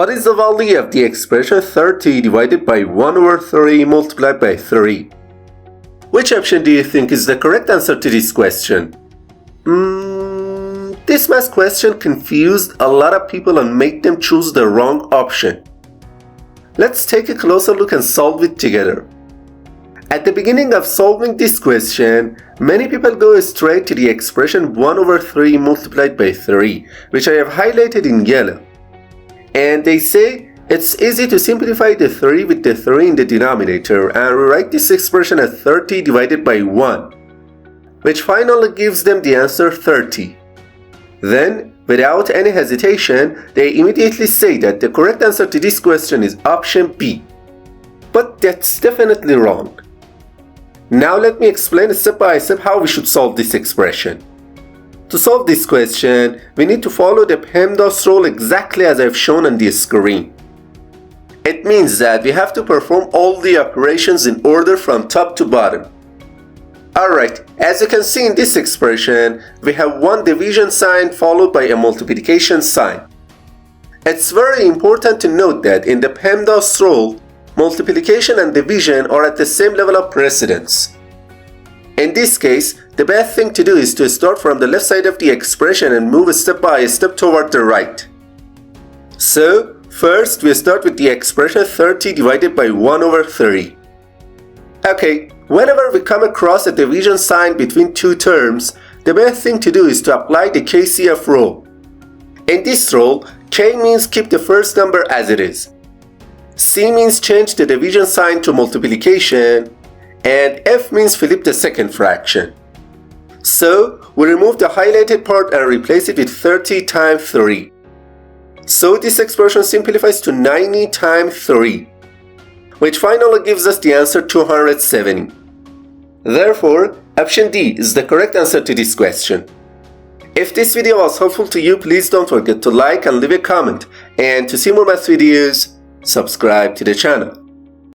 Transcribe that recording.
What is the value of the expression 30 divided by 1 over 3 multiplied by 3? Which option do you think is the correct answer to this question? This math question confused a lot of people and made them choose the wrong option. Let's take a closer look and solve it together. At the beginning of solving this question, many people go straight to the expression 1 over 3 multiplied by 3, which I have highlighted in yellow. And they say it's easy to simplify the 3 with the 3 in the denominator and rewrite this expression as 30 divided by 1, which finally gives them the answer 30. Then, without any hesitation, they immediately say that the correct answer to this question is option B. But that's definitely wrong. Now let me explain step by step how we should solve this expression. To solve this question, we need to follow the PEMDAS rule exactly as I've shown on the screen. It means that we have to perform all the operations in order from top to bottom. Alright, as you can see in this expression, we have one division sign followed by a multiplication sign. It's very important to note that in the PEMDAS rule, multiplication and division are at the same level of precedence. In this case, the best thing to do is to start from the left side of the expression and move step by step toward the right. So, first we start with the expression 30 divided by 1 over 3. Okay, whenever we come across a division sign between two terms, the best thing to do is to apply the KCF rule. In this rule, K means keep the first number as it is, C means change the division sign to multiplication, and F means flip the second fraction. So, we remove the highlighted part and replace it with 30 times 3. So this expression simplifies to 90 times 3, which finally gives us the answer 270. Therefore, option D is the correct answer to this question. If this video was helpful to you, please don't forget to like and leave a comment, and to see more math videos, subscribe to the channel.